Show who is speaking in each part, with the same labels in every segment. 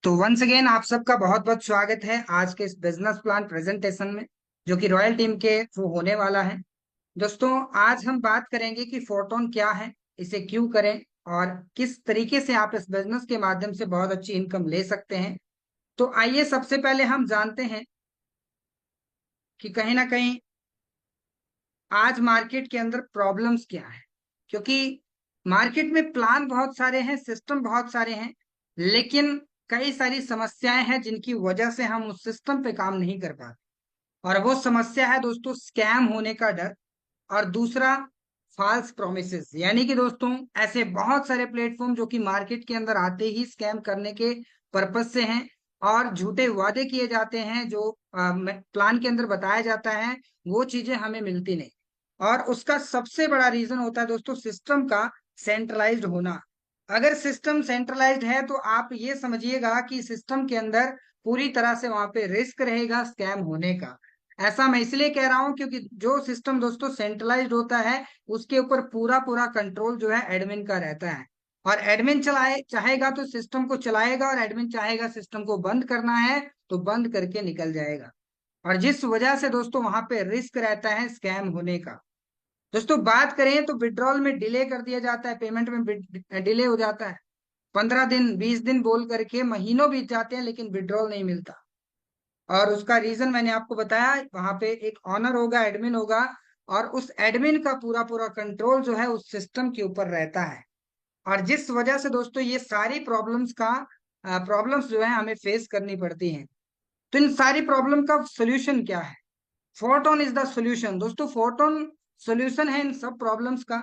Speaker 1: तो once again आप सबका बहुत बहुत स्वागत है आज के इस बिजनेस प्लान प्रेजेंटेशन में, जो कि रॉयल टीम के थ्रू होने वाला है। दोस्तों, आज हम बात करेंगे कि फोटोन क्या है, इसे क्यों करें और किस तरीके से आप इस बिजनेस के माध्यम से बहुत अच्छी इनकम ले सकते हैं। तो आइए सबसे पहले हम जानते हैं कि कहीं ना कहीं आज मार्केट के अंदर प्रॉब्लम्स क्या है। क्योंकि मार्केट में प्लान बहुत सारे हैं, सिस्टम बहुत सारे हैं, लेकिन कई सारी समस्याएं हैं जिनकी वजह से हम उस सिस्टम पे काम नहीं कर पाते। और वो समस्या है दोस्तों, स्कैम होने का डर। और दूसरा, फॉल्स प्रोमिसेस, यानी कि दोस्तों ऐसे बहुत सारे प्लेटफॉर्म जो कि मार्केट के अंदर आते ही स्कैम करने के पर्पज से हैं, और झूठे वादे किए जाते हैं जो प्लान के अंदर बताया जाता है, वो चीजें हमें मिलती नहीं। और उसका सबसे बड़ा रीजन होता है दोस्तों सिस्टम का सेंट्रलाइज्ड होना। अगर सिस्टम सेंट्रलाइज्ड है तो आप ये समझिएगा कि सिस्टम के अंदर पूरी तरह से वहां पे रिस्क रहेगा स्कैम होने का। ऐसा मैं इसलिए कह रहा हूं क्योंकि जो सिस्टम दोस्तों सेंट्रलाइज्ड होता है, उसके ऊपर पूरा पूरा कंट्रोल जो है एडमिन का रहता है। और एडमिन चलाए चाहेगा तो सिस्टम को चलाएगा, और एडमिन चाहेगा सिस्टम को बंद करना है तो बंद करके निकल जाएगा। और जिस वजह से दोस्तों वहां पे रिस्क रहता है स्कैम होने का। दोस्तों बात करें तो विड्रॉल में डिले कर दिया जाता है, पेमेंट में डिले हो जाता है। 15 दिन 20 दिन बोल करके महीनों बीत जाते हैं, लेकिन विड्रॉल नहीं मिलता। और उसका रीजन मैंने आपको बताया, वहां पे एक ऑनर होगा, एडमिन होगा, और उस एडमिन का पूरा पूरा कंट्रोल जो है उस सिस्टम के ऊपर रहता है। और जिस वजह से दोस्तों ये सारी प्रॉब्लम्स जो है हमें फेस करनी पड़ती हैं। तो इन सारी प्रॉब्लम का सोल्यूशन क्या है? Photon is the solution. दोस्तों फोटोन सोल्यूशन है इन सब प्रॉब्लम्स का।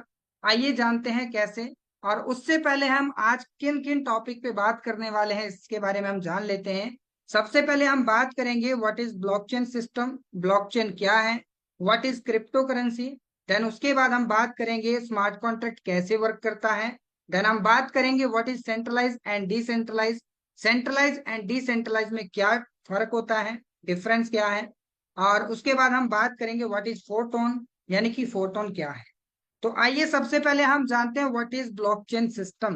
Speaker 1: आइए जानते हैं कैसे। और उससे पहले हम आज किन किन टॉपिक पे बात करने वाले हैं इसके बारे में हम जान लेते हैं। सबसे पहले हम बात करेंगे what is blockchain system, blockchain क्या है, what is crypto currency. Then उसके बाद हम बात करेंगे स्मार्ट कॉन्ट्रैक्ट कैसे वर्क करता है। देन हम बात करेंगे what is centralize and decentralize, centralize and decentralize में क्या फर्क होता है, डिफरेंस क्या है। और उसके बाद हम बात करेंगे व्हाट इज फोटोन, यानी कि फोटोन क्या है। तो आइए सबसे पहले हम जानते हैं व्हाट इज ब्लॉकचेन सिस्टम।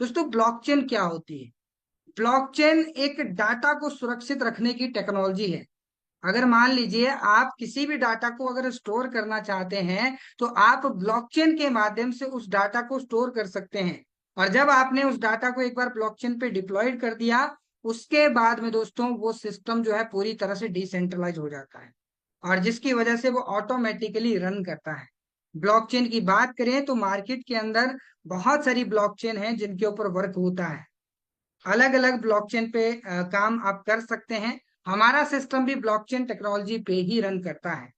Speaker 1: दोस्तों ब्लॉकचेन क्या होती है? ब्लॉकचेन एक डाटा को सुरक्षित रखने की टेक्नोलॉजी है। अगर मान लीजिए आप किसी भी डाटा को अगर स्टोर करना चाहते हैं, तो आप ब्लॉकचेन के माध्यम से उस डाटा को स्टोर कर सकते हैं। और जब आपने उस डाटा को एक बार ब्लॉकचेन पे डिप्लॉयड कर दिया, उसके बाद में दोस्तों वो सिस्टम जो है पूरी तरह से डिसेंट्रलाइज हो जाता है, और जिसकी वजह से वो ऑटोमेटिकली रन करता है। ब्लॉकचेन की बात करें तो मार्केट के अंदर बहुत सारी ब्लॉकचेन है जिनके ऊपर वर्क होता है। अलग अलग ब्लॉकचेन पे काम आप कर सकते हैं। हमारा सिस्टम भी ब्लॉकचेन टेक्नोलॉजी पे ही रन करता है।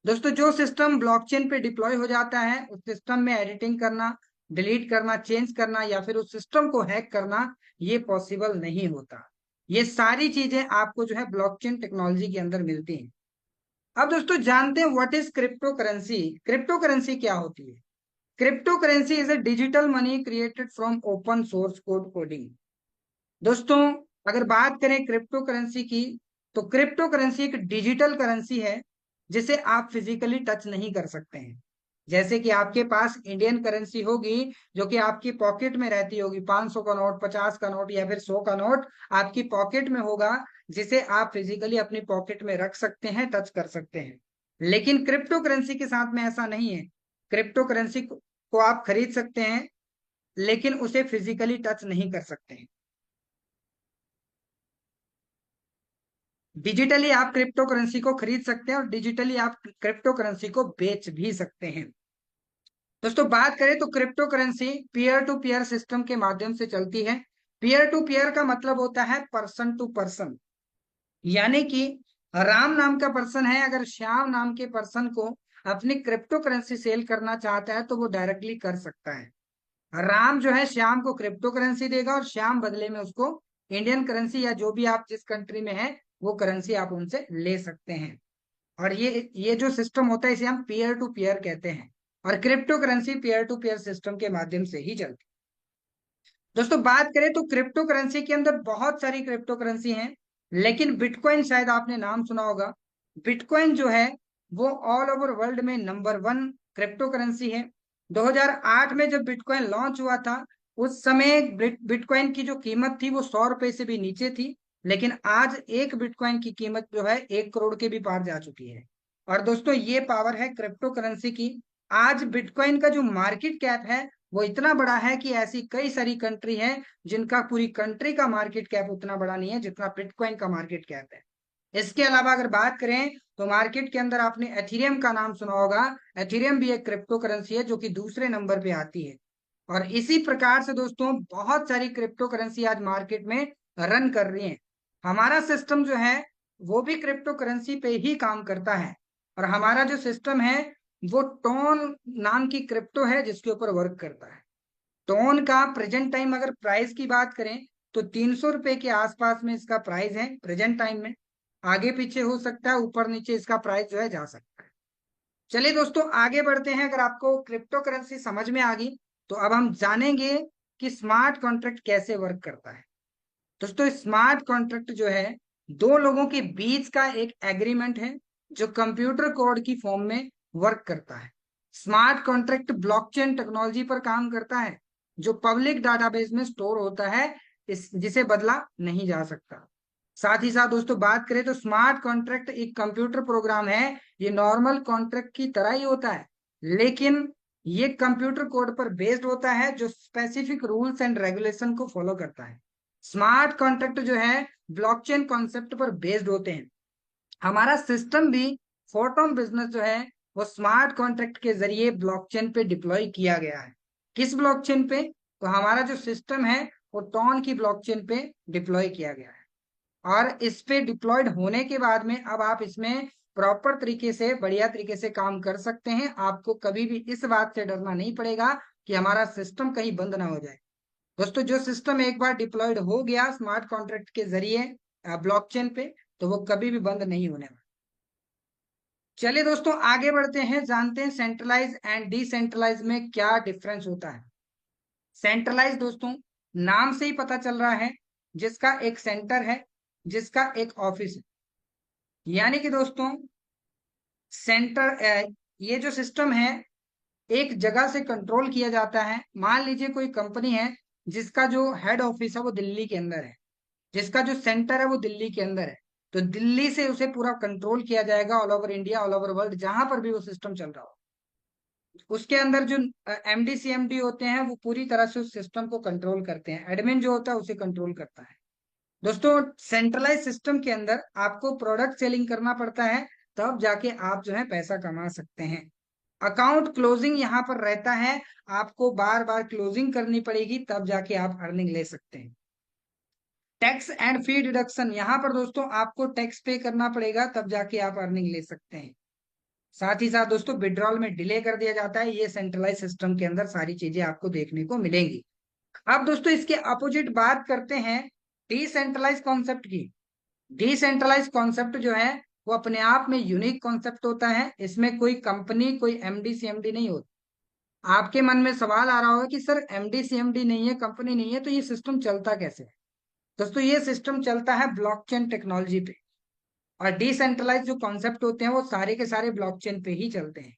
Speaker 1: दोस्तों जो सिस्टम ब्लॉकचेन पे डिप्लॉय हो जाता है, उस सिस्टम में एडिटिंग करना, डिलीट करना, चेंज करना, या फिर उस सिस्टम को हैक करना, ये पॉसिबल नहीं होता। ये सारी चीजें आपको जो है ब्लॉकचेन टेक्नोलॉजी के अंदर मिलती हैं। अब दोस्तों जानते हैं what is crypto currency. Crypto currency क्या होती है? Crypto currency is a digital money created from open source code coding. दोस्तों अगर बात करें क्रिप्टो करेंसी की, तो क्रिप्टो करेंसी एक डिजिटल करेंसी है जिसे आप फिजिकली टच नहीं कर सकते हैं। जैसे कि आपके पास इंडियन करेंसी होगी, जो कि आपकी पॉकेट में रहती होगी, 500 का नोट, 50 का नोट, या फिर 100 का नोट आपकी पॉकेट में होगा, जिसे आप फिजिकली अपनी पॉकेट में रख सकते हैं, टच कर सकते हैं। लेकिन क्रिप्टो करेंसी के साथ में ऐसा नहीं है। क्रिप्टो करेंसी को आप खरीद सकते हैं, लेकिन उसे फिजिकली टच नहीं कर सकते हैं। डिजिटली आप क्रिप्टो करेंसी को खरीद सकते हैं, और डिजिटली आप क्रिप्टो करेंसी को बेच भी सकते हैं। दोस्तों बात करें तो crypto currency peer to peer system के माध्यम से चलती है। पीयर टू पीयर का मतलब होता है पर्सन टू पर्सन, यानी कि राम नाम का पर्सन है, अगर श्याम नाम के पर्सन को अपनी क्रिप्टो करेंसी सेल करना चाहता है तो वो डायरेक्टली कर सकता है। राम जो है श्याम को क्रिप्टो करेंसी देगा, और श्याम बदले में उसको इंडियन करेंसी, या जो भी आप जिस कंट्री में है वो करेंसी आप उनसे ले सकते हैं। और ये जो सिस्टम होता है इसे हम पीयर टू पीयर कहते हैं। और crypto currency peer to peer system के माध्यम से ही चलती है। दोस्तों बात करें तो क्रिप्टो करेंसी के अंदर बहुत सारी क्रिप्टो करेंसी हैं, लेकिन बिटकॉइन शायद आपने नाम सुना होगा। बिटकॉइन जो है वो ऑल ओवर वर्ल्ड में नंबर 1 क्रिप्टो करेंसी है। 2008 में जब बिटकॉइन लॉन्च हुआ था, उस समय बिटकॉइन की जो कीमत थी वो 100 रुपए से भी नीचे थी, लेकिन आज एक बिटकॉइन की कीमत जो है 1 करोड़ के भी पार जा चुकी है। और दोस्तों ये पावर है क्रिप्टो करेंसी की। आज बिटकॉइन का जो मार्केट कैप है वो इतना बड़ा है कि ऐसी कई सारी कंट्री है जिनका पूरी कंट्री का मार्केट कैप उतना बड़ा नहीं है जितना बिटकॉइन का मार्केट कैप है। इसके अलावा अगर बात करें तो मार्केट के अंदर आपने एथीरियम का नाम सुना होगा। एथीरियम भी एक क्रिप्टो करेंसी है जो कि दूसरे नंबर पे आती है। और इसी प्रकार से दोस्तों बहुत सारी क्रिप्टो करेंसी आज मार्केट में रन कर रही हैं। हमारा सिस्टम जो है वो भी क्रिप्टो करेंसी पे ही काम करता है। और हमारा जो सिस्टम है वो टोन नाम की क्रिप्टो है जिसके ऊपर वर्क करता है। टोन का प्रेजेंट टाइम अगर प्राइस की बात करें तो 300 रुपए के आसपास में इसका प्राइस है प्रेजेंट टाइम में। आगे पीछे हो सकता है, ऊपर नीचे इसका प्राइस जो है जा सकता है। चलिए दोस्तों आगे बढ़ते हैं। अगर आपको क्रिप्टो करेंसी समझ में आ गई तो अब हम जानेंगे कि स्मार्ट कॉन्ट्रैक्ट कैसे वर्क करता है। दोस्तों स्मार्ट कॉन्ट्रैक्ट जो है दो लोगों के बीच का एक एग्रीमेंट है जो कंप्यूटर कोड की फॉर्म में वर्क करता है। स्मार्ट कॉन्ट्रैक्ट ब्लॉकचेन टेक्नोलॉजी पर काम करता है जो पब्लिक डाटाबेस में स्टोर होता है, इस जिसे बदला नहीं जा सकता। साथ ही साथ दोस्तों बात करें तो स्मार्ट कॉन्ट्रैक्ट एक कंप्यूटर प्रोग्राम है। ये नॉर्मल कॉन्ट्रैक्ट की तरह ही होता है, लेकिन ये कंप्यूटर कोड पर बेस्ड होता है जो स्पेसिफिक रूल्स एंड रेगुलेशन को फॉलो करता है। स्मार्ट कॉन्ट्रैक्ट जो है ब्लॉकचेन कॉन्सेप्ट पर बेस्ड होते हैं। हमारा सिस्टम भी फोटोन बिजनेस जो है वो स्मार्ट कॉन्ट्रैक्ट के जरिए ब्लॉकचेन पे डिप्लॉय किया गया है। किस ब्लॉकचेन पे? तो हमारा जो सिस्टम है वो टॉन की ब्लॉकचेन पे डिप्लॉय किया गया है। और इस पे डिप्लॉयड होने के बाद में अब आप इसमें प्रॉपर तरीके से बढ़िया तरीके से काम कर सकते हैं। आपको कभी भी इस बात से डरना नहीं पड़ेगा कि हमारा सिस्टम कहीं बंद ना हो जाए। दोस्तों जो सिस्टम एक बार डिप्लॉयड हो गया स्मार्ट कॉन्ट्रैक्ट के जरिए ब्लॉकचेन पे तो वो कभी भी बंद नहीं होने वाला। चलिए दोस्तों आगे बढ़ते हैं, जानते हैं सेंट्रलाइज एंड डिसेंट्रलाइज में क्या डिफरेंस होता है। सेंट्रलाइज दोस्तों नाम से ही पता चल रहा है, जिसका एक सेंटर है, जिसका एक ऑफिस है। यानी कि दोस्तों सेंटर ये जो सिस्टम है एक जगह से कंट्रोल किया जाता है। मान लीजिए कोई कंपनी है जिसका जो हेड ऑफिस है वो दिल्ली के अंदर है, जिसका जो सेंटर है वो दिल्ली के अंदर है। तो दिल्ली से उसे पूरा कंट्रोल किया जाएगा all over India, all over world, जहां पर भी वो सिस्टम चल रहा हो। उसके अंदर जो एमडी सीएमडी होते हैं वो पूरी तरह से उस सिस्टम को कंट्रोल करते हैं। एडमिन जो होता है उसे कंट्रोल करता है। दोस्तों सेंट्रलाइज सिस्टम के अंदर आपको प्रोडक्ट सेलिंग करना पड़ता है, तब जाके आप जो है पैसा कमा सकते हैं। अकाउंट क्लोजिंग यहाँ पर रहता है, आपको बार बार क्लोजिंग करनी पड़ेगी तब जाके आप अर्निंग ले सकते हैं। टैक्स एंड फी डिडक्शन, यहाँ पर दोस्तों आपको टैक्स पे करना पड़ेगा तब जाके आप अर्निंग ले सकते हैं। साथ ही साथ दोस्तों विड्रॉल में डिले कर दिया जाता है। ये सेंट्रलाइज सिस्टम के अंदर सारी चीजें आपको देखने को मिलेंगी। अब दोस्तों इसके अपोजिट बात करते हैं डिसेंट्रलाइज कॉन्सेप्ट की। डिसेंट्रलाइज कॉन्सेप्ट जो है वो अपने आप में यूनिक कॉन्सेप्ट होता है। इसमें कोई कंपनी, कोई एमडी सीएमडी नहीं होता। आपके मन में सवाल आ रहा होगा कि सर एमडी सीएमडी नहीं है, कंपनी नहीं है, तो ये सिस्टम चलता कैसे है? दोस्तों ये सिस्टम चलता है ब्लॉकचेन टेक्नोलॉजी पे। और डिसेंट्रलाइज जो कॉन्सेप्ट होते हैं वो सारे के सारे ब्लॉकचेन पे ही चलते हैं।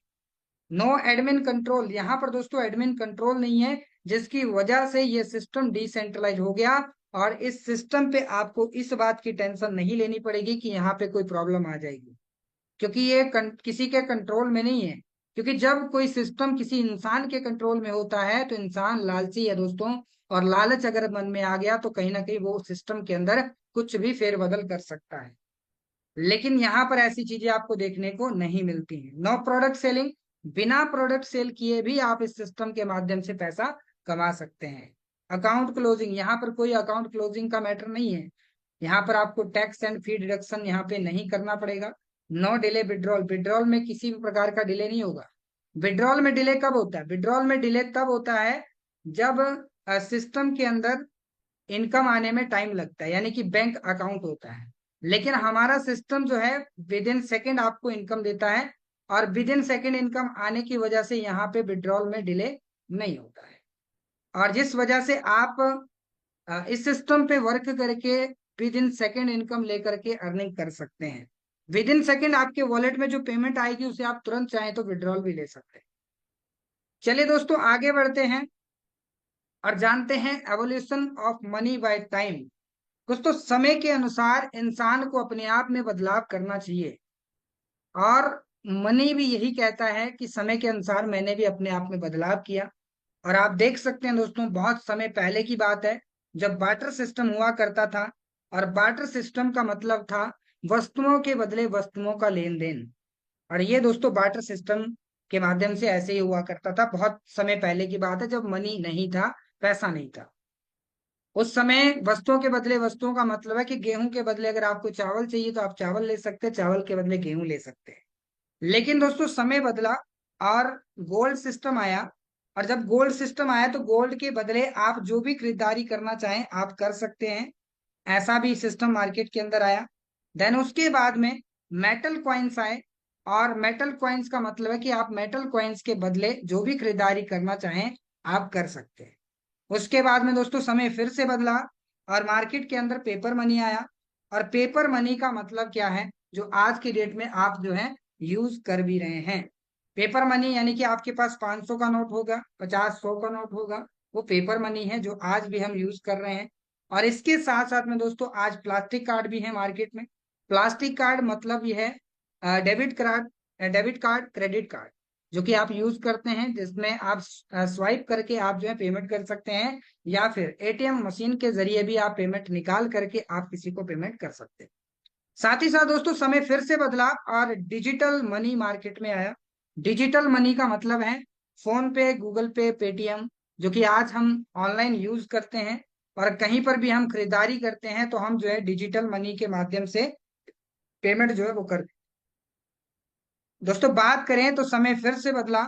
Speaker 1: नो एडमिन कंट्रोल, यहाँ पर दोस्तों एडमिन कंट्रोल नहीं है, जिसकी वजह से ये सिस्टम डिसेंट्रलाइज हो गया। और इस सिस्टम पे आपको इस बात की टेंशन नहीं लेनी पड़ेगी कि यहाँ पे कोई प्रॉब्लम आ जाएगी, क्योंकि ये किसी के कंट्रोल में नहीं है। क्योंकि जब कोई सिस्टम किसी इंसान के कंट्रोल में होता है तो इंसान लालची है दोस्तों, और लालच अगर मन में आ गया तो कहीं ना कहीं वो सिस्टम के अंदर कुछ भी फेरबदल कर सकता है। लेकिन यहाँ पर ऐसी चीजें आपको देखने को नहीं मिलती हैं। नो प्रोडक्ट सेलिंग, बिना प्रोडक्ट सेल किए भी आप इस सिस्टम के माध्यम से पैसा कमा सकते हैं। अकाउंट क्लोजिंग, यहाँ पर कोई अकाउंट क्लोजिंग का मैटर नहीं है। यहाँ पर आपको टैक्स एंड फी डिडक्शन यहाँ पे नहीं करना पड़ेगा। नो डिले विड्रॉल, विड्रॉल में किसी भी प्रकार का डिले नहीं होगा। विड्रॉल में डिले कब होता है? विड्रॉल में डिले तब होता है जब सिस्टम के अंदर इनकम आने में टाइम लगता है, यानी कि बैंक अकाउंट होता है। लेकिन हमारा सिस्टम जो है विद इन सेकेंड आपको इनकम देता है, और विद इन सेकेंड इनकम आने की वजह से यहाँ पे विड्रॉल में डिले नहीं होता है। और जिस वजह से आप इस सिस्टम पे वर्क करके विद इन सेकेंड इनकम लेकर के अर्निंग कर सकते हैं। विद इन सेकेंड आपके वॉलेट में जो पेमेंट आएगी उसे आप तुरंत चाहें तो विड्रॉल भी ले सकते हैं। चलिए दोस्तों आगे बढ़ते हैं। और जानते हैं evolution of money by time. दोस्तों समय के अनुसार इंसान को अपने आप में बदलाव करना चाहिए, और मनी भी यही कहता है कि समय के अनुसार मैंने भी अपने आप में बदलाव किया। और आप देख सकते हैं दोस्तों, बहुत समय पहले की बात है जब बार्टर सिस्टम हुआ करता था, और बार्टर सिस्टम का मतलब था वस्तुओं के बदले वस्तुओं का लेन देन। और ये दोस्तों बार्टर सिस्टम के माध्यम से ऐसे ही हुआ करता था। बहुत समय पहले की बात है जब मनी नहीं था, पैसा नहीं था। उस समय वस्तुओं के बदले वस्तुओं का मतलब है कि गेहूं के बदले अगर आपको चावल चाहिए तो आप चावल ले सकते हैं, चावल के बदले गेहूं ले सकते हैं। लेकिन दोस्तों समय बदला और गोल्ड सिस्टम आया। और जब गोल्ड सिस्टम आया तो गोल्ड के बदले आप जो भी खरीदारी करना चाहें आप कर सकते हैं। ऐसा भी सिस्टम मार्केट के अंदर आया। देन उसके बाद में मेटल कॉइन्स आए, और मेटल कॉइन्स का मतलब है कि आप मेटल कॉइन्स के बदले जो भी खरीदारी करना चाहें आप कर सकते हैं। उसके बाद में दोस्तों समय फिर से बदला, और मार्केट के अंदर पेपर मनी आया। और पेपर मनी का मतलब क्या है, जो आज की डेट में आप जो है यूज कर भी रहे हैं। पेपर मनी यानी कि आपके पास 500 का नोट होगा, 50, 100 का नोट होगा, वो पेपर मनी है जो आज भी हम यूज कर रहे हैं। और इसके साथ साथ में दोस्तों आज प्लास्टिक कार्ड भी है मार्केट में। प्लास्टिक कार्ड मतलब ये है डेबिट कार्ड क्रेडिट कार्ड, जो कि आप यूज करते हैं, जिसमें आप स्वाइप करके आप जो है पेमेंट कर सकते हैं, या फिर एटीएम मशीन के जरिए भी आप पेमेंट निकाल करके आप किसी को पेमेंट कर सकते हैं। साथ ही साथ दोस्तों समय फिर से बदला और डिजिटल मनी मार्केट में आया। डिजिटल मनी का मतलब है फोन पे, गूगल पे, पेटीएम, जो कि आज हम ऑनलाइन यूज करते हैं। और कहीं पर भी हम खरीदारी करते हैं तो हम जो है डिजिटल मनी के माध्यम से पेमेंट जो है वो करते हैं। दोस्तों बात करें तो समय फिर से बदला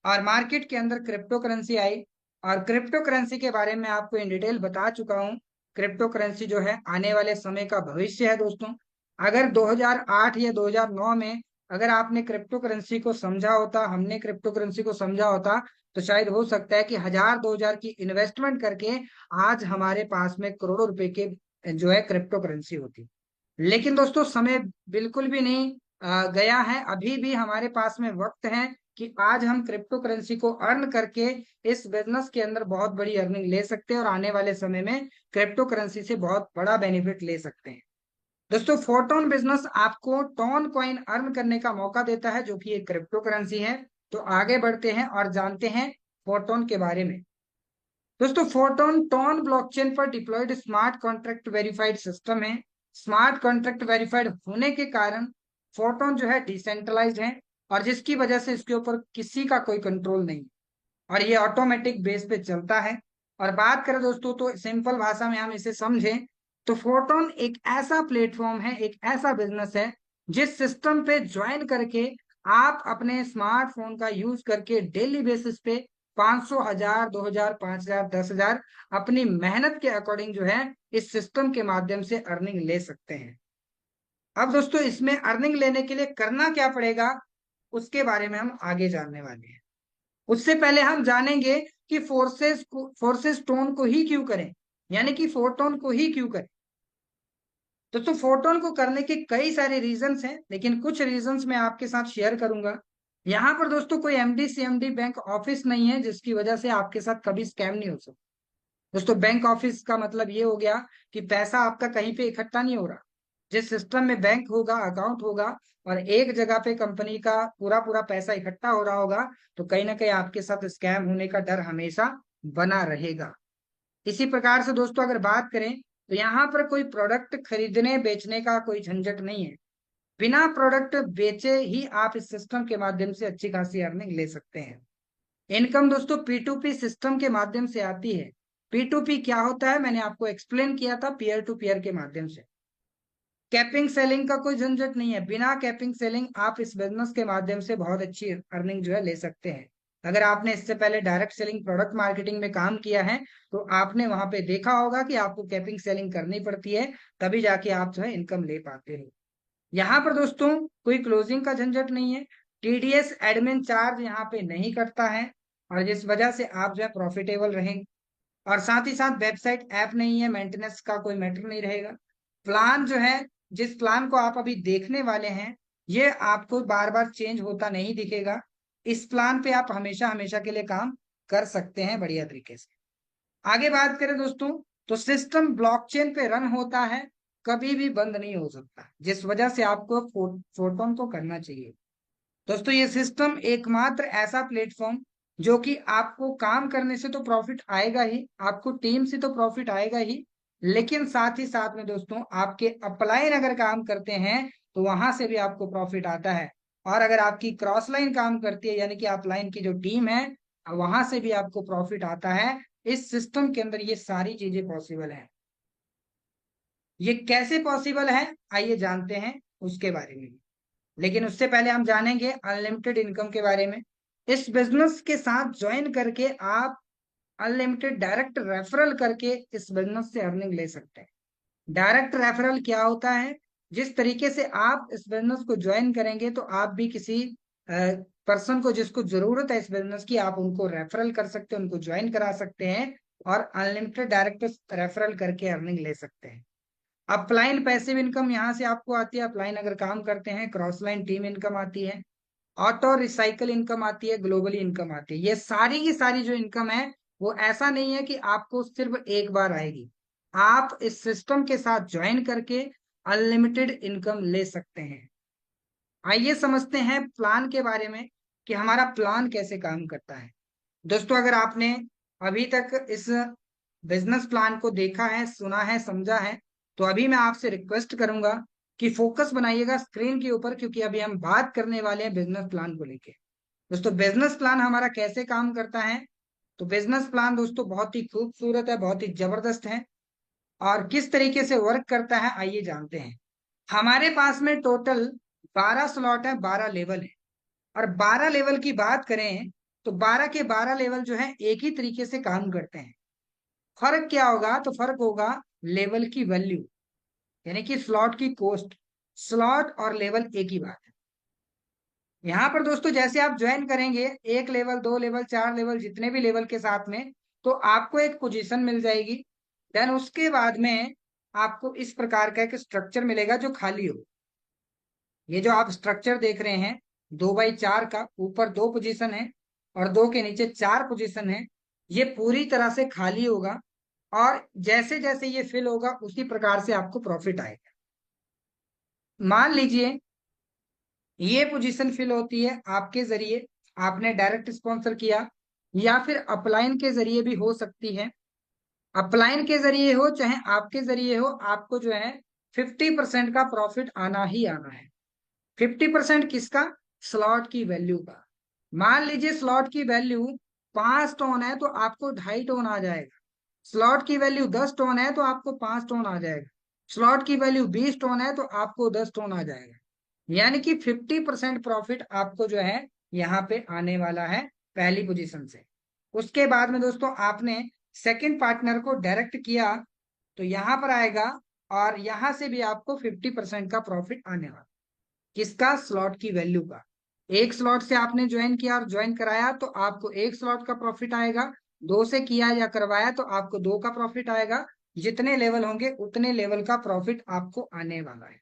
Speaker 1: और मार्केट के अंदर क्रिप्टो करेंसी आई। और क्रिप्टो करेंसी के बारे में आपको इन डिटेल बता चुका हूं। क्रिप्टो करेंसी जो है आने वाले समय का भविष्य है दोस्तों। अगर 2008 या 2009 में अगर आपने क्रिप्टो करेंसी को समझा होता, हमने क्रिप्टो करेंसी को समझा होता, तो शायद हो सकता है कि 1000-2000 की इन्वेस्टमेंट करके आज हमारे पास में करोड़ों रुपए के जो है क्रिप्टो करेंसी होती। लेकिन दोस्तों समय बिल्कुल भी नहीं गया है। अभी भी हमारे पास में वक्त है कि आज हम क्रिप्टो करेंसी को अर्न करके इस बिजनेस के अंदर बहुत बड़ी अर्निंग ले सकते हैं, और आने वाले समय में क्रिप्टो करेंसी से बहुत बड़ा बेनिफिट ले सकते हैं। दोस्तों फोटोन बिजनेस आपको टोन कॉइन अर्न करने का मौका देता है, जो कि एक क्रिप्टो करेंसी है। तो आगे बढ़ते हैं और जानते हैं फोटोन के बारे में। दोस्तों फोटोन टोन ब्लॉकचेन पर deployed smart contract verified system है। स्मार्ट कॉन्ट्रैक्ट वेरीफाइड होने के कारण फोटोन जो है डिसेंट्रलाइज्ड है, और जिसकी वजह से इसके ऊपर किसी का कोई कंट्रोल नहीं, और ये ऑटोमेटिक बेस पे चलता है। और बात करें दोस्तों तो सिंपल भाषा में हम इसे समझें तो फोटोन एक ऐसा प्लेटफॉर्म है, एक ऐसा बिजनेस है जिस सिस्टम पे ज्वाइन करके आप अपने स्मार्टफोन का यूज करके डेली बेसिस पे 500, 1000, 2000, 5000, 10,000 अपनी मेहनत के अकॉर्डिंग जो है इस सिस्टम के माध्यम से अर्निंग ले सकते हैं। अब दोस्तों इसमें अर्निंग लेने के लिए करना क्या पड़ेगा, उसके बारे में हम आगे जानने वाले हैं। उससे पहले हम जानेंगे कि फोर्सेस टोन को ही क्यों करें, यानी कि फोटोन को ही क्यों करें। दोस्तों फोटोन को करने के कई सारे रीजंस हैं, लेकिन कुछ रीजंस मैं आपके साथ शेयर करूंगा। यहाँ पर दोस्तों कोई एमडी सीएमडी बैंक ऑफिस नहीं है जिसकी वजह से आपके साथ कभी स्कैम नहीं हो सकता। दोस्तों बैंक ऑफिस का मतलब ये हो गया कि पैसा आपका कहीं पे इकट्ठा नहीं हो रहा। जिस सिस्टम में बैंक होगा, अकाउंट होगा, और एक जगह पे कंपनी का पूरा पूरा पैसा इकट्ठा हो रहा होगा, तो कहीं ना कहीं आपके साथ स्कैम होने का डर हमेशा बना रहेगा। इसी प्रकार से दोस्तों अगर बात करें तो यहाँ पर कोई प्रोडक्ट खरीदने बेचने का कोई झंझट नहीं है। बिना प्रोडक्ट बेचे ही आप इस सिस्टम के माध्यम से अच्छी खासी अर्निंग ले सकते हैं। इनकम दोस्तों P2P सिस्टम के माध्यम से आती है। P2P क्या होता है मैंने आपको एक्सप्लेन किया था, पीयर टू पीयर के माध्यम से। कैपिंग सेलिंग का कोई झंझट नहीं है। बिना कैपिंग सेलिंग आप इस बिजनेस के माध्यम से बहुत अच्छी अर्निंग जो है ले सकते हैं। अगर आपने इससे पहले डायरेक्ट सेलिंग प्रोडक्ट मार्केटिंग में काम किया है तो आपने वहां पे देखा होगा कि आपको कैपिंग सेलिंग करनी पड़ती है, तभी जाके आप जो है इनकम ले पाते हो। यहाँ पर दोस्तों कोई क्लोजिंग का झंझट नहीं है। टीडीएस एडमिन चार्ज यहाँ पे नहीं कटता है, और जिस वजह से आप जो है प्रॉफिटेबल रहेंगे। और साथ ही साथ वेबसाइट ऐप नहीं है, मेंटेनेंस का कोई मैटर नहीं रहेगा। प्लान जो है, जिस प्लान को आप अभी देखने वाले हैं, ये आपको बार बार चेंज होता नहीं दिखेगा। इस प्लान पे आप हमेशा हमेशा के लिए काम कर सकते हैं बढ़िया तरीके से। आगे बात करें दोस्तों, तो सिस्टम ब्लॉकचेन पे रन होता है, कभी भी बंद नहीं हो सकता, जिस वजह से आपको फोटोन को करना चाहिए। दोस्तों ये सिस्टम एकमात्र ऐसा प्लेटफॉर्म जो कि आपको काम करने से तो प्रॉफिट आएगा ही, आपको टीम से तो प्रॉफिट आएगा ही, लेकिन साथ ही साथ में दोस्तों आपके अपलाइन अगर काम करते हैं तो वहां से भी आपको प्रॉफिट आता है। और अगर आपकी क्रॉस लाइन काम करती है, यानी कि अपलाइन की जो टीम है, वहां से भी आपको प्रॉफिट आता है। इस सिस्टम के अंदर ये सारी चीजें पॉसिबल है। ये कैसे पॉसिबल है, आइए जानते हैं उसके बारे में। लेकिन उससे पहले हम जानेंगे अनलिमिटेड इनकम के बारे में। इस बिजनेस के साथ ज्वाइन करके आप अनलिमिटेड डायरेक्ट रेफरल करके इस बिजनेस से अर्निंग ले सकते हैं। डायरेक्ट रेफरल क्या होता है? जिस तरीके से आप इस बिजनेस को ज्वाइन करेंगे तो आप भी किसी पर्सन को जिसको जरूरत है इस बिजनेस की, आप उनको रेफरल कर सकते हैं, उनको ज्वाइन करा सकते हैं और अनलिमिटेड डायरेक्ट रेफरल करके अर्निंग ले सकते हैं। अपलाइन पैसिव इनकम यहाँ से आपको आती है, अपलाइन अगर काम करते हैं। क्रॉस लाइन टीम इनकम आती है, ऑटो रिसाइकल इनकम आती है, ग्लोबली इनकम आती है। ये सारी की सारी जो इनकम है वो ऐसा नहीं है कि आपको सिर्फ एक बार आएगी, आप इस सिस्टम के साथ ज्वाइन करके अनलिमिटेड इनकम ले सकते हैं। आइए समझते हैं प्लान के बारे में कि हमारा प्लान कैसे काम करता है। दोस्तों अगर आपने अभी तक इस बिजनेस प्लान को देखा है, सुना है, समझा है, तो अभी मैं आपसे रिक्वेस्ट करूंगा कि फोकस बनाइएगा स्क्रीन के ऊपर, क्योंकि अभी हम बात करने वाले हैं बिजनेस प्लान को लेके। दोस्तों बिजनेस प्लान हमारा कैसे काम करता है, तो बिजनेस प्लान दोस्तों बहुत ही खूबसूरत है, बहुत ही जबरदस्त है। और किस तरीके से वर्क करता है आइए जानते हैं। हमारे पास में टोटल 12 स्लॉट है, 12 लेवल है। और 12 लेवल की बात करें तो 12 के 12 लेवल जो है एक ही तरीके से काम करते हैं। फर्क क्या होगा, तो फर्क होगा लेवल की वैल्यू, यानी कि स्लॉट की कॉस्ट। स्लॉट और लेवल एक ही बात है। यहाँ पर दोस्तों जैसे आप ज्वाइन करेंगे, एक लेवल, दो लेवल, चार लेवल, जितने भी लेवल के साथ में, तो आपको एक पोजीशन मिल जाएगी। देन उसके बाद में आपको इस प्रकार का एक स्ट्रक्चर मिलेगा जो खाली हो। ये जो आप स्ट्रक्चर देख रहे हैं 2x4 का, ऊपर दो पोजीशन है और दो के नीचे चार पोजीशन है, ये पूरी तरह से खाली होगा। और जैसे जैसे ये फिल होगा उसी प्रकार से आपको प्रॉफिट आएगा। मान लीजिए ये पोजीशन फिल होती है आपके जरिए, आपने डायरेक्ट स्पॉन्सर किया, या फिर अपलाइन के जरिए भी हो सकती है। अपलाइन के जरिए हो चाहे आपके जरिए हो, आपको जो है 50% का प्रॉफिट आना ही आना है। 50% किसका? स्लॉट की वैल्यू का। मान लीजिए स्लॉट की वैल्यू 5 टन है तो आपको 2.5 टन आ जाएगा। स्लॉट की वैल्यू 10 टन है तो आपको 5 टन आ जाएगा। स्लॉट की वैल्यू 20 टन है तो आपको 10 टन आ जाएगा। यानी कि 50% प्रॉफिट आपको जो है यहाँ पे आने वाला है पहली पोजीशन से। उसके बाद में दोस्तों आपने सेकंड पार्टनर को डायरेक्ट किया तो यहाँ पर आएगा, और यहाँ से भी आपको 50% का प्रॉफिट आने वाला। किसका? स्लॉट की वैल्यू का। एक स्लॉट से आपने ज्वाइन किया और ज्वाइन कराया तो आपको एक स्लॉट का प्रॉफिट आएगा। दो से किया या करवाया तो आपको दो का प्रॉफिट आएगा। जितने लेवल होंगे उतने लेवल का प्रॉफिट आपको आने वाला है।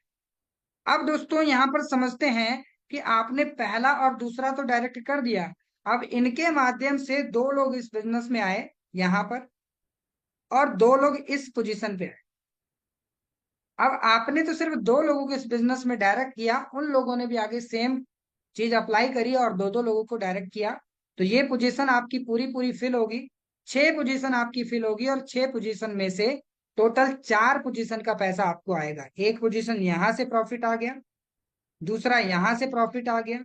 Speaker 1: अब दोस्तों यहां पर समझते हैं कि आपने पहला और दूसरा तो डायरेक्ट कर दिया, अब इनके माध्यम से दो लोग इस बिजनेस में आए यहां पर, और दो लोग इस पोजीशन पे आए। अब आपने तो सिर्फ दो लोगों को इस बिजनेस में डायरेक्ट किया, उन लोगों ने भी आगे सेम चीज अप्लाई करी और दो दो लोगों को डायरेक्ट किया, तो ये पोजीशन आपकी पूरी पूरी फिल होगी। 6 पोजीशन आपकी फिल होगी और 6 पोजीशन में से टोटल 4 पोजीशन का पैसा आपको आएगा। एक पोजीशन यहां से प्रॉफिट आ गया, दूसरा यहां से प्रॉफिट आ गया,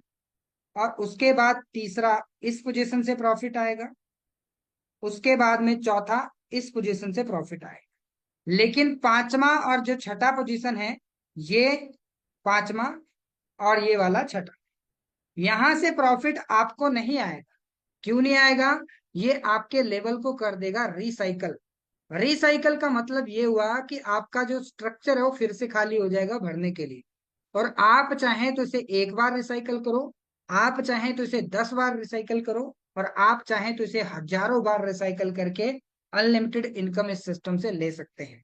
Speaker 1: और उसके बाद तीसरा इस पोजीशन से प्रॉफिट आएगा, उसके बाद में चौथा इस पोजीशन से प्रॉफिट आएगा। लेकिन पांचवा और जो छठा पोजीशन है, ये पांचवा और ये वाला छठा, यहां से प्रॉफिट आपको नहीं आएगा। क्यों नहीं आएगा? ये आपके लेवल को कर देगा रिसाइकल। रिसाइकल का मतलब ये हुआ कि आपका जो स्ट्रक्चर है वो फिर से खाली हो जाएगा भरने के लिए। और आप चाहें तो इसे एक बार रिसाइकल करो, आप चाहें तो इसे 10 बार रिसाइकल करो, और आप चाहें तो इसे हजारों बार रिसाइकल करके अनलिमिटेड इनकम इस सिस्टम से ले सकते हैं।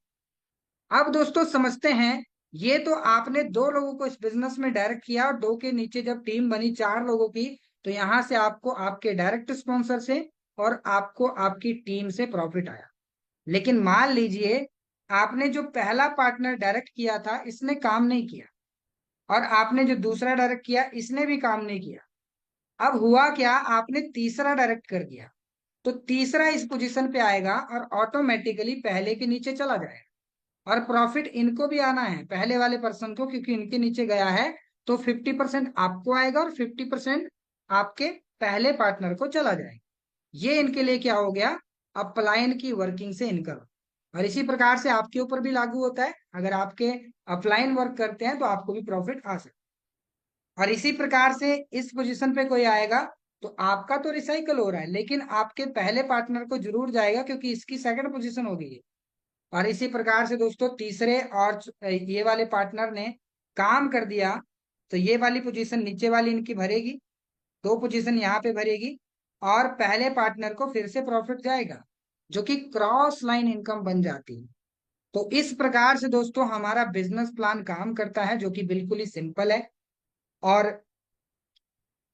Speaker 1: अब दोस्तों समझते हैं, ये तो आपने दो लोगों को इस बिजनेस में डायरेक्ट किया और दो के नीचे जब टीम बनी 4 लोगों की, तो यहां से आपको आपके डायरेक्ट स्पॉन्सर से और आपको आपकी टीम से प्रॉफिट आया। लेकिन मान लीजिए आपने जो पहला पार्टनर डायरेक्ट किया था इसने काम नहीं किया, और आपने जो दूसरा डायरेक्ट किया इसने भी काम नहीं किया। अब हुआ क्या, आपने तीसरा डायरेक्ट कर दिया, तो तीसरा इस पोजीशन पे आएगा और ऑटोमेटिकली पहले के नीचे चला जाएगा। और प्रॉफिट इनको भी आना है, पहले वाले पर्सन को, क्योंकि इनके नीचे गया है। तो 50% आपको आएगा और 50% आपके पहले पार्टनर को चला जाएगा। ये इनके लिए क्या हो गया, अपलाइन की वर्किंग से इनकम। और इसी प्रकार से आपके ऊपर भी लागू होता है, अगर आपके अपलाइन वर्क करते हैं तो आपको भी प्रॉफिट आ सकता है। और इसी प्रकार से इस पोजीशन पे कोई आएगा तो आपका तो रिसाइकल हो रहा है, लेकिन आपके पहले पार्टनर को जरूर जाएगा, क्योंकि इसकी सेकंड पोजीशन हो गई है। और इसी प्रकार से दोस्तों तीसरे और ये वाले पार्टनर ने काम कर दिया, तो ये वाली पोजीशन नीचे वाली इनकी भरेगी, दो पोजीशन यहाँ पे भरेगी, और पहले पार्टनर को फिर से प्रॉफिट जाएगा, जो कि क्रॉस लाइन इनकम बन जाती है। तो इस प्रकार से दोस्तों हमारा बिजनेस प्लान काम करता है, जो कि बिल्कुल ही सिंपल है। और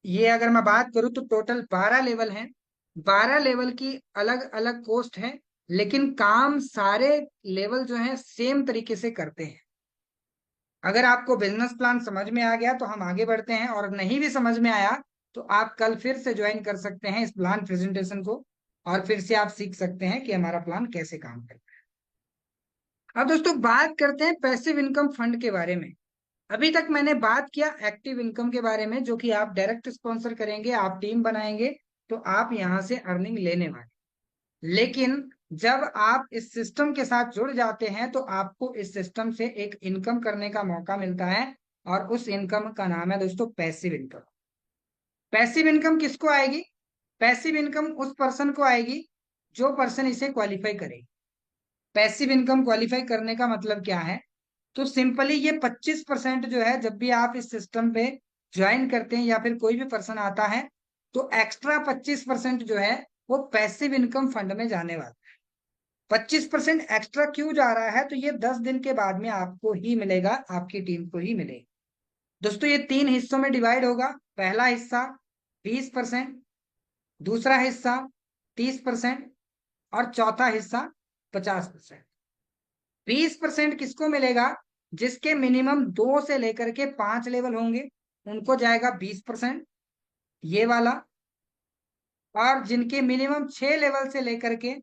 Speaker 1: ये अगर मैं बात करूं तो टोटल 12 लेवल हैं। 12 लेवल की अलग अलग कोस्ट है, लेकिन काम सारे लेवल जो है सेम तरीके से करते हैं। अगर आपको बिजनेस प्लान समझ में आ गया तो हम आगे बढ़ते हैं, और नहीं भी समझ में आया तो आप कल फिर से ज्वाइन कर सकते हैं इस प्लान प्रेजेंटेशन को, और फिर से आप सीख सकते हैं कि हमारा प्लान कैसे काम करता है। अब दोस्तों बात करते हैं पैसिव इनकम फंड के बारे में। अभी तक मैंने बात किया एक्टिव इनकम के बारे में, जो कि आप डायरेक्ट स्पॉन्सर करेंगे, आप टीम बनाएंगे तो आप यहां से अर्निंग लेने वाले। लेकिन जब आप इस सिस्टम के साथ जुड़ जाते हैं तो आपको इस सिस्टम से एक इनकम करने का मौका मिलता है, और उस इनकम का नाम है दोस्तों पैसिव इनकम। पैसिव इनकम किसको आएगी, पैसिव इनकम उस पर्सन को आएगी जो पर्सन इसे क्वालिफाई करेगी। पैसिव इनकम क्वालिफाई करने का मतलब क्या है, तो सिंपली ये 25% जो है, जब भी आप इस सिस्टम पे ज्वाइन करते हैं या फिर कोई भी पर्सन आता है, तो एक्स्ट्रा 25% जो है वो पैसिव इनकम फंड में जाने वाला है। 25% एक्स्ट्रा क्यों जा रहा है, तो ये 10 दिन के बाद में आपको ही मिलेगा, आपकी टीम को ही मिलेगा। दोस्तों ये 3 हिस्सों में डिवाइड होगा। पहला हिस्सा 20%, दूसरा हिस्सा 30%, और चौथा हिस्सा 50%। 20% किसको मिलेगा, जिसके मिनिमम 2 से लेकर के 5 लेवल होंगे उनको जाएगा 20%, ये वाला। और जिनके मिनिमम 6 लेवल से लेकर के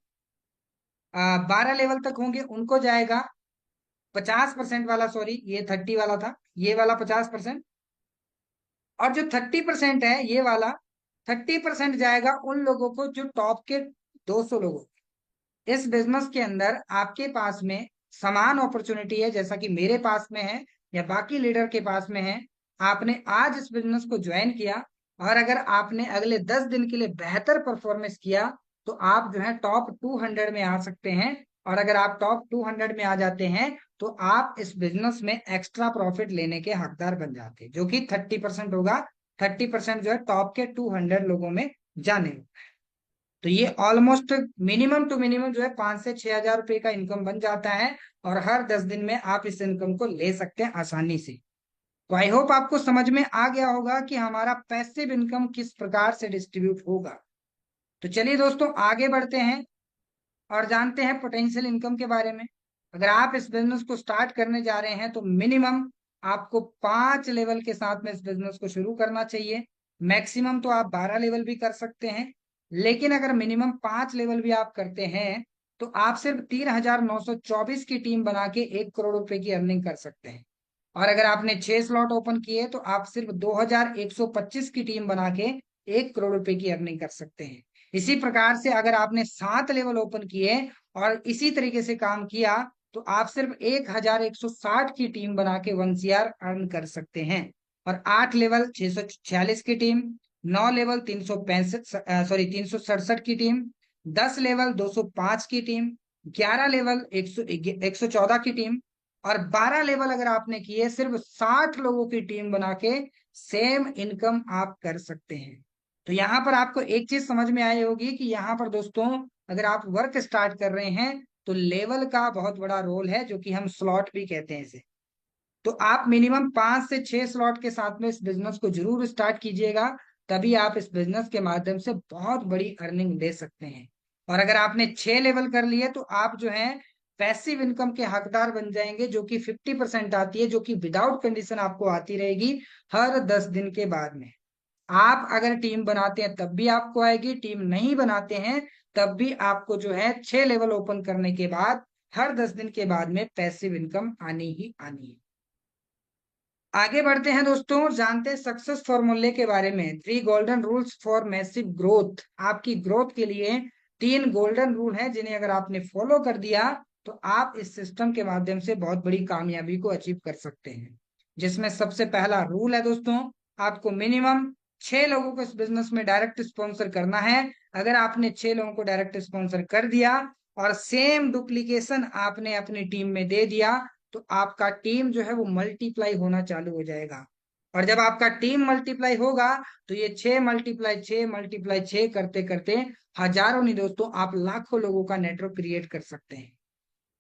Speaker 1: 12 लेवल तक होंगे उनको जाएगा 50% वाला, सॉरी ये 30 वाला था, ये वाला 50%। और जो 30% है ये वाला, 30% जाएगा उन लोगों को जो टॉप के 200 लोगों। इस बिजनेस के अंदर आपके पास में समान अपॉर्चुनिटी है, जैसा कि मेरे पास में है या बाकी लीडर के पास में है। आपने आज इस बिजनेस को ज्वाइन किया, और अगर आपने अगले 10 दिन के लिए बेहतर परफॉर्मेंस किया तो आप जो है टॉप 200 में आ सकते हैं। और अगर आप टॉप 200 में आ जाते हैं तो आप इस बिजनेस में एक्स्ट्रा प्रॉफिट लेने के हकदार बन जाते हैं, जो कि 30% होगा। 30% जो है टॉप के 200 लोगों में जाने। तो ये ऑलमोस्ट मिनिमम टू मिनिमम जो है 5 से 6 हजार रुपए का इनकम बन जाता है, और हर 10 दिन में आप इस इनकम को ले सकते हैं आसानी से। तो आई होप आपको समझ में आ गया होगा कि हमारा पैसिव इनकम किस प्रकार से डिस्ट्रीब्यूट होगा। तो चलिए दोस्तों आगे बढ़ते हैं और जानते हैं पोटेंशियल इनकम के बारे में। अगर आप इस बिजनेस को स्टार्ट करने जा रहे हैं तो मिनिमम आपको 5 लेवल के साथ में इस बिजनेस को शुरू करना चाहिए। मैक्सिमम तो आप 12 लेवल भी कर सकते हैं, लेकिन अगर मिनिमम 5 लेवल भी आप करते हैं तो आप सिर्फ 3,924 की टीम बना के 1 करोड़ रुपए की अर्निंग कर सकते हैं। और अगर आपने 6 स्लॉट ओपन किए तो आप सिर्फ 2,125 की टीम बना के 1 करोड़ रुपए की अर्निंग कर सकते हैं। इसी प्रकार से अगर आपने 7 लेवल ओपन किए और इसी तरीके से काम किया तो आप सिर्फ 1,160 की टीम बना के 1 CR अर्न कर सकते हैं। और 8 लेवल 646 की टीम, 9 लेवल 367 की टीम, 10 लेवल 205 की टीम, 11 लेवल 114 की टीम, और 12 लेवल अगर आपने किए सिर्फ 60 लोगों की टीम बना के सेम इनकम आप कर सकते हैं। तो यहाँ पर आपको एक चीज समझ में आई होगी कि यहाँ पर दोस्तों अगर आप वर्क स्टार्ट कर रहे हैं तो लेवल का बहुत बड़ा रोल है, जो कि हम स्लॉट भी कहते हैं इसे। तो आप मिनिमम 5 से 6 स्लॉट के साथ में इस बिजनेस को जरूर स्टार्ट कीजिएगा, तभी आप इस बिजनेस के माध्यम से बहुत बड़ी अर्निंग ले सकते हैं। और अगर आपने 6 लेवल कर लिए तो आप जो है पैसिव इनकम के हकदार बन जाएंगे, जो कि 50% आती है, जो कि विदाउट कंडीशन आपको आती रहेगी हर 10 दिन के बाद में। आप अगर टीम बनाते हैं तब भी आपको आएगी, टीम नहीं बनाते हैं तब भी आपको जो है 6 लेवल ओपन करने के बाद हर 10 दिन के बाद में पैसिव इनकम आनी ही आनी है। आगे बढ़ते हैं दोस्तों, जानते हैं सक्सेस फॉर्मूले के बारे में। 3 golden rules for massive growth. आपकी ग्रोथ के लिए 3 गोल्डन रूल हैं, जिन्हें अगर आपने फॉलो कर दिया तो आप इस सिस्टम के माध्यम से बहुत बड़ी कामयाबी को अचीव कर सकते हैं। जिसमें सबसे पहला रूल है दोस्तों, आपको मिनिमम 6 लोगों को इस बिजनेस में डायरेक्ट स्पॉन्सर करना है। अगर आपने 6 लोगों को डायरेक्ट स्पॉन्सर कर दिया और सेम डुप्लीकेशन आपने अपनी टीम में दे दिया, तो आपका टीम जो है वो मल्टीप्लाई होना चालू हो जाएगा। और जब आपका टीम मल्टीप्लाई होगा तो ये 6 × 6 × 6 करते करते हजारों नहीं दोस्तों, आप लाखों लोगों का नेटवर्क क्रिएट कर सकते हैं।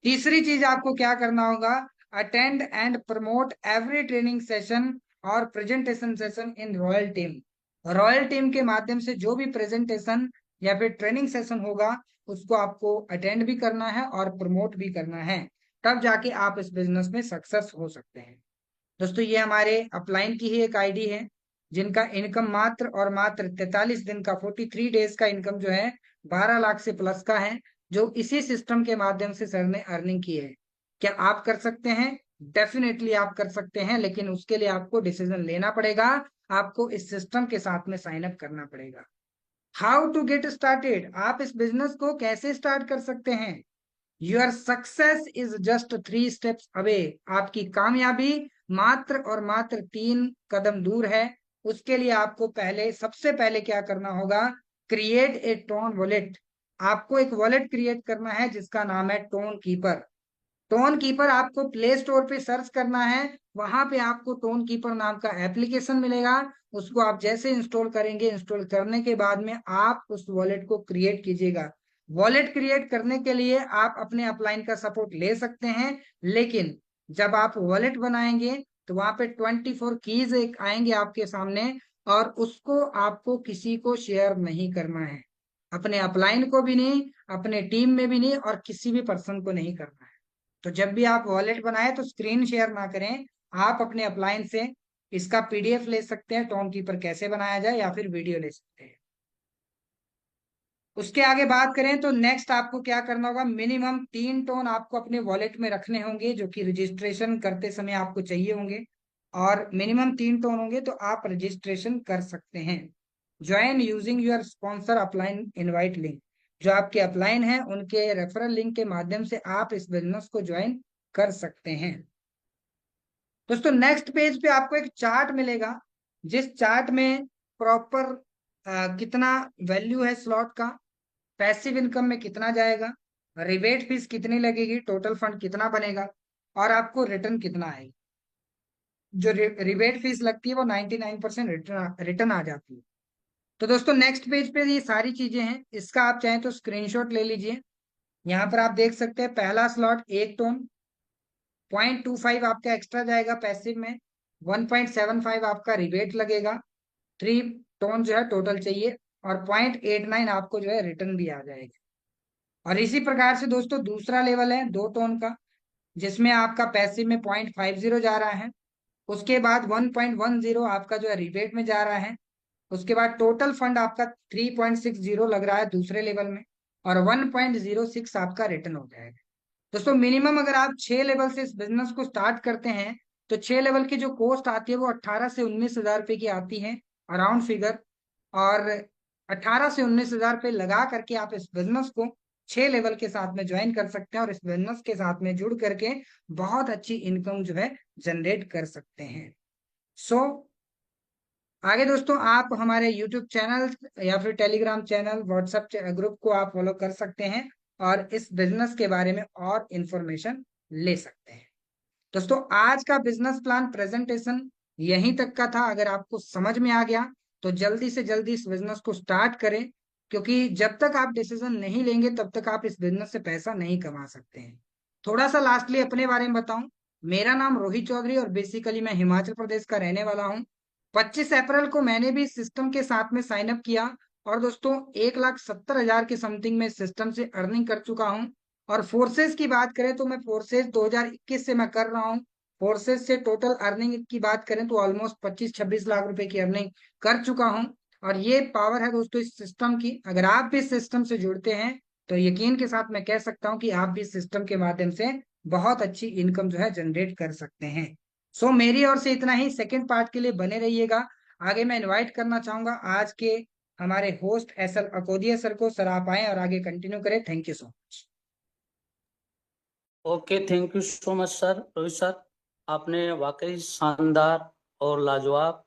Speaker 1: तीसरी चीज आपको क्या करना होगा, attend and promote every training session और presentation session in Royal Team. Royal Team के माध्यम से जो भी प्रेजेंटेशन या फिर ट्रेनिंग सेशन होगा उसको आपको अटेंड भी करना है और प्रमोट भी करना है, तब जाके आप इस बिजनेस में सक्सेस हो सकते हैं। दोस्तों ये हमारे अपलाइन की ही एक आईडी है, जिनका इनकम मात्र और मात्र 43 दिन का 43 डेज का इनकम जो है 12 लाख से प्लस का है, जो इसी सिस्टम के माध्यम से सर ने अर्निंग की है। क्या आप कर सकते हैं? डेफिनेटली आप कर सकते हैं, लेकिन उसके लिए आपको डिसीजन लेना पड़ेगा, आपको इस सिस्टम के साथ में साइन अप करना पड़ेगा। हाउ टू गेट स्टार्टेड, आप इस बिजनेस को कैसे स्टार्ट कर सकते हैं? Your success is just 3 steps away. आपकी कामयाबी मात्र और मात्र 3 कदम दूर है। उसके लिए आपको सबसे पहले क्या करना होगा, क्रिएट ए टोन वॉलेट। आपको एक वॉलेट क्रिएट करना है जिसका नाम है टोन कीपर। टोन कीपर आपको प्ले स्टोर पे सर्च करना है, वहां पे आपको टोन कीपर नाम का एप्लीकेशन मिलेगा। उसको आप जैसे इंस्टॉल करेंगे, इंस्टॉल करने के बाद में आप उस वॉलेट को क्रिएट कीजिएगा। वॉलेट क्रिएट करने के लिए आप अपने अपलाइन का सपोर्ट ले सकते हैं, लेकिन जब आप वॉलेट बनाएंगे तो वहां पे 24 कीज एक आएंगे आपके सामने, और उसको आपको किसी को शेयर नहीं करना है। अपने अपलाइन को भी नहीं, अपने टीम में भी नहीं, और किसी भी पर्सन को नहीं करना है। तो जब भी आप वॉलेट बनाए तो स्क्रीन शेयर ना करें। आप अपने अपलाइन से इसका पीडीएफ ले सकते हैं, टोन कीपर कैसे बनाया जाए, या फिर वीडियो ले सकते हैं। उसके आगे बात करें तो नेक्स्ट आपको क्या करना होगा, मिनिमम 3 टोन आपको अपने वॉलेट में रखने होंगे, जो कि रजिस्ट्रेशन करते समय आपको चाहिए होंगे। और मिनिमम 3 टोन होंगे तो आप रजिस्ट्रेशन कर सकते हैं। Join using your sponsor upline invite link. जो आपके अपलाइन है उनके रेफरल लिंक के माध्यम से आप इस बिजनेस को ज्वाइन कर सकते हैं। दोस्तों नेक्स्ट पेज पे आपको एक चार्ट मिलेगा, जिस चार्ट में प्रॉपर कितना वैल्यू है स्लॉट का, पैसिव इनकम में कितना जाएगा, रिबेट फीस कितनी लगेगी, टोटल फंड कितना बनेगा, और आपको रिटर्न कितना आएगा। जो रिबेट फीस लगती है वो 99% रिटर्न आ जाती है। तो दोस्तों नेक्स्ट पेज पे ये सारी चीजें हैं, इसका आप चाहें तो स्क्रीनशॉट ले लीजिए। यहाँ पर आप देख सकते हैं पहला स्लॉट 1 टोन, 0.25 आपका एक्स्ट्रा जाएगा पैसिव में, 1.75 आपका रिबेट लगेगा, 3 टोन जो है टोटल चाहिए, और 0.89 आपको जो है रिटर्न भी आ जाएगा। और इसी प्रकार से दोस्तों दूसरा लेवल है 2 टोन का, जिसमें आपका पैसिव में 0.50 जा रहा है। उसके बाद 1.10 आपका जो है रिबेट में जा रहा है। उसके बाद टोटल फंड आपका 3.60 लग रहा है दूसरे लेवल में, और 1.06 आपका रिटर्न हो जाएगा। दोस्तों मिनिमम अगर आप 6 लेवल से इस बिजनेस को स्टार्ट करते हैं तो 6 लेवल की जो कॉस्ट आती है वो 18 से 19 हजार रुपए की आती है, अराउंड फिगर। और 18 से 19 हजार रुपए लगा करके आप इस बिजनेस को 6 लेवल के साथ में ज्वाइन कर सकते हैं, और इस बिजनेस के साथ में जुड़ करके बहुत अच्छी इनकम जो है जनरेट कर सकते हैं। सो आगे दोस्तों आप हमारे यूट्यूब चैनल या फिर टेलीग्राम चैनल, व्हाट्सएप ग्रुप को आप फॉलो कर सकते हैं और इस बिजनेस के बारे में और इंफॉर्मेशन ले सकते हैं। दोस्तों आज का बिजनेस प्लान प्रेजेंटेशन यहीं तक का था। अगर आपको समझ में आ गया तो जल्दी से जल्दी इस बिजनेस को स्टार्ट करें, क्योंकि जब तक आप डिसीजन नहीं लेंगे तब तक आप इस बिजनेस से पैसा नहीं कमा सकते हैं। थोड़ा सा लास्टली अपने बारे में बताऊं, मेरा नाम रोहित चौधरी और बेसिकली मैं हिमाचल प्रदेश का रहने वाला हूं। 25 अप्रैल को मैंने भी सिस्टम के साथ में साइन अप किया, और दोस्तों 1,70,000 के समथिंग में सिस्टम से अर्निंग कर चुका हूँ। और फोर्सेस की बात करें तो मैं फोर्सेस 2021 से मैं कर रहा हूँ। फोर्सेस से टोटल अर्निंग की बात करें तो ऑलमोस्ट 25-26 लाख रुपए की अर्निंग कर चुका हूँ। और ये पावर है दोस्तों इस सिस्टम की। अगर आप भी इस सिस्टम से जुड़ते हैं तो यकीन के साथ मैं कह सकता हूँ कि आप भी इस सिस्टम के माध्यम से बहुत अच्छी इनकम जो है जनरेट कर सकते हैं। सो मेरी ओर से इतना ही। सेकंड पार्ट के लिए बने रहिएगा। आगे मैं इनवाइट करना चाहूंगा आज के हमारे host S L Akodia sir को। सर आप आए और आगे कंटिन्यू करें। Thank you so much.
Speaker 2: Okay, thank you so much sir, Rohit sir. आपने वाकई शानदार और लाजवाब